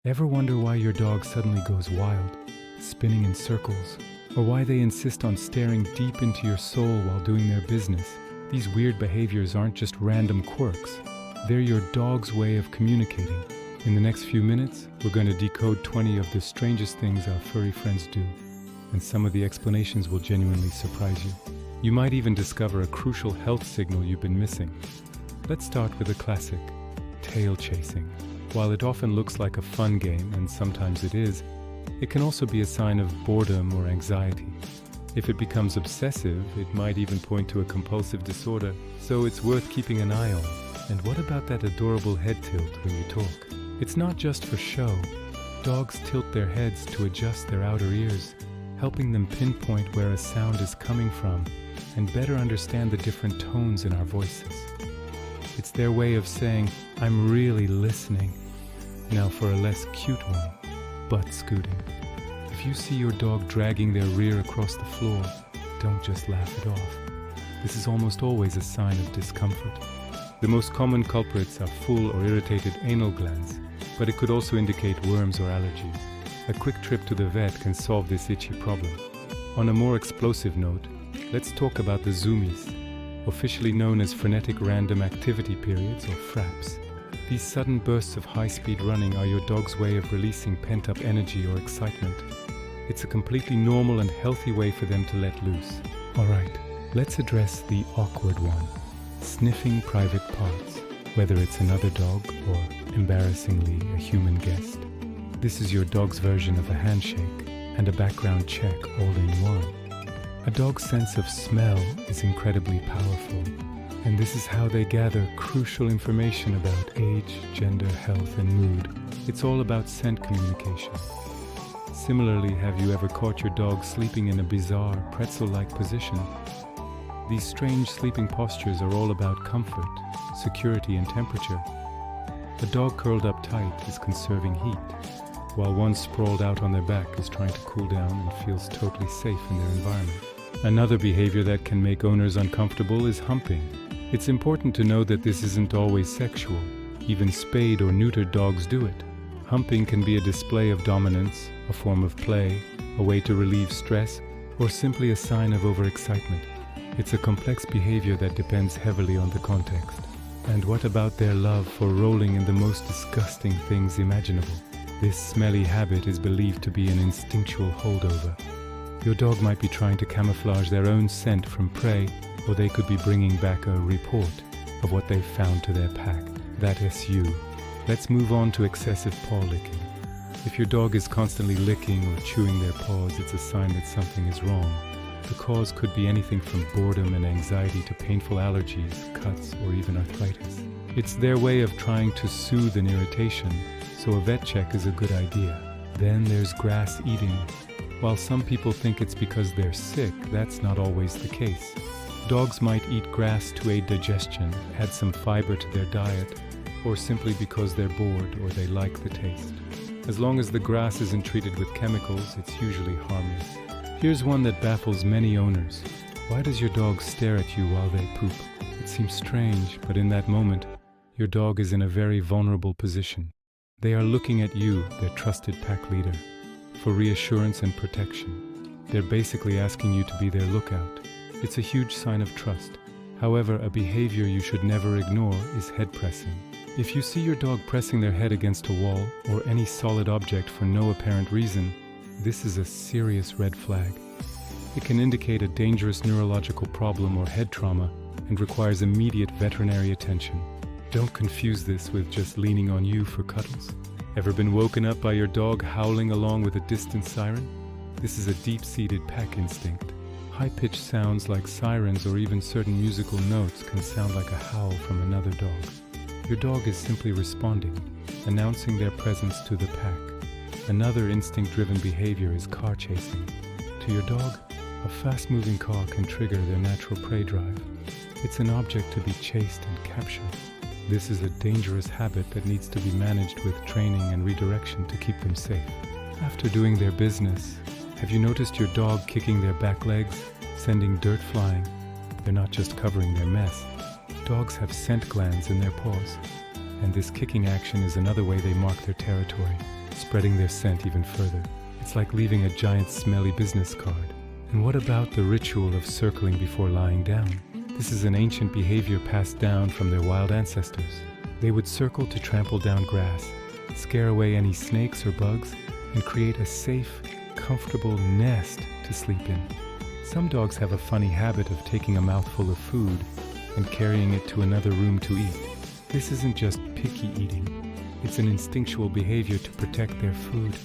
Ever wonder why your dog suddenly goes wild, spinning in circles, or why they insist on staring deep into your soul while doing their business? These weird behaviors aren't just random quirks. They're your dog's way of communicating. In the next few minutes, we're going to decode 20 of the strangest things our furry friends do, and some of the explanations will genuinely surprise you. You might even discover a crucial health signal you've been missing. Let's start with the classic, tail chasing. While it often looks like a fun game, and sometimes it is, it can also be a sign of boredom or anxiety. If it becomes obsessive, it might even point to a compulsive disorder, so it's worth keeping an eye on. And what about that adorable head tilt when you talk? It's not just for show. Dogs tilt their heads to adjust their outer ears, helping them pinpoint where a sound is coming from and better understand the different tones in our voices. It's their way of saying, "I'm really listening." Now for a less cute one, butt scooting. If you see your dog dragging their rear across the floor, don't just laugh it off. This is almost always a sign of discomfort. The most common culprits are full or irritated anal glands, but it could also indicate worms or allergies. A quick trip to the vet can solve this itchy problem. On a more explosive note, let's talk about the zoomies, officially known as frenetic random activity periods or FRAPs. These sudden bursts of high-speed running are your dog's way of releasing pent-up energy or excitement. It's a completely normal and healthy way for them to let loose. Alright, let's address the awkward one, sniffing private parts, whether it's another dog or, embarrassingly, a human guest. This is your dog's version of a handshake and a background check all in one. A dog's sense of smell is incredibly powerful, and this is how they gather crucial information about age, gender, health, and mood. It's all about scent communication. Similarly, have you ever caught your dog sleeping in a bizarre, pretzel-like position? These strange sleeping postures are all about comfort, security, and temperature. A dog curled up tight is conserving heat, while one sprawled out on their back is trying to cool down and feels totally safe in their environment. Another behavior that can make owners uncomfortable is humping. It's important to know that this isn't always sexual. Even spayed or neutered dogs do it. Humping can be a display of dominance, a form of play, a way to relieve stress, or simply a sign of overexcitement. It's a complex behavior that depends heavily on the context. And what about their love for rolling in the most disgusting things imaginable? This smelly habit is believed to be an instinctual holdover. Your dog might be trying to camouflage their own scent from prey, or they could be bringing back a report of what they've found to their pack. That is you. Let's move on to excessive paw licking. If your dog is constantly licking or chewing their paws, it's a sign that something is wrong. The cause could be anything from boredom and anxiety to painful allergies, cuts, or even arthritis. It's their way of trying to soothe an irritation, so a vet check is a good idea. Then there's grass eating. While some people think it's because they're sick, that's not always the case. Dogs might eat grass to aid digestion, add some fiber to their diet, or simply because they're bored or they like the taste. As long as the grass isn't treated with chemicals, it's usually harmless. Here's one that baffles many owners. Why does your dog stare at you while they poop? It seems strange, but in that moment, your dog is in a very vulnerable position. They are looking at you, their trusted pack leader, for reassurance and protection. They're basically asking you to be their lookout. It's a huge sign of trust. However, a behavior you should never ignore is head pressing. If you see your dog pressing their head against a wall or any solid object for no apparent reason, this is a serious red flag. It can indicate a dangerous neurological problem or head trauma and requires immediate veterinary attention. Don't confuse this with just leaning on you for cuddles. Ever been woken up by your dog howling along with a distant siren? This is a deep-seated pack instinct. High-pitched sounds like sirens or even certain musical notes can sound like a howl from another dog. Your dog is simply responding, announcing their presence to the pack. Another instinct-driven behavior is car chasing. To your dog, a fast-moving car can trigger their natural prey drive. It's an object to be chased and captured. This is a dangerous habit that needs to be managed with training and redirection to keep them safe. After doing their business, have you noticed your dog kicking their back legs, sending dirt flying? They're not just covering their mess. Dogs have scent glands in their paws, and this kicking action is another way they mark their territory. spreading their scent even further. It's like leaving a giant smelly business card. And what about the ritual of circling before lying down? This is an ancient behavior passed down from their wild ancestors. They would circle to trample down grass, scare away any snakes or bugs, and create a safe, comfortable nest to sleep in. Some dogs have a funny habit of taking a mouthful of food and carrying it to another room to eat. This isn't just picky eating. It's an instinctual behavior to protect their food.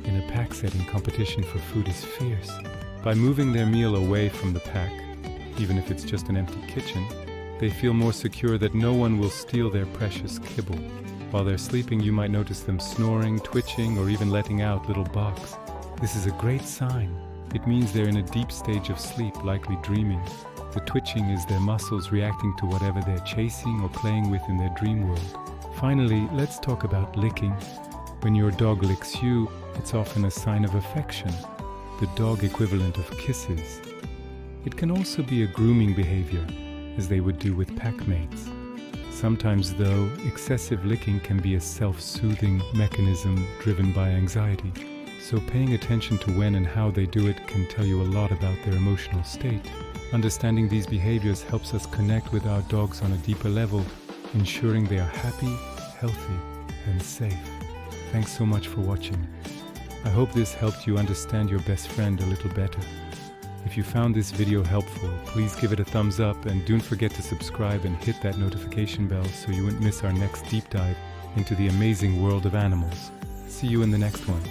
In a pack setting, competition for food is fierce. By moving their meal away from the pack, even if it's just an empty kitchen, they feel more secure that no one will steal their precious kibble. While they're sleeping, you might notice them snoring, twitching, or even letting out little barks. This is a great sign. It means they're in a deep stage of sleep, likely dreaming. The twitching is their muscles reacting to whatever they're chasing or playing with in their dream world. Finally, let's talk about licking. When your dog licks you, it's often a sign of affection, the dog equivalent of kisses. It can also be a grooming behavior, as they would do with pack mates. Sometimes, though, excessive licking can be a self-soothing mechanism driven by anxiety. So paying attention to when and how they do it can tell you a lot about their emotional state. Understanding these behaviors helps us connect with our dogs on a deeper level, ensuring they are happy, healthy, and safe. Thanks so much for watching. I hope this helped you understand your best friend a little better. If you found this video helpful, please give it a thumbs up and don't forget to subscribe and hit that notification bell so you won't miss our next deep dive into the amazing world of animals. See you in the next one.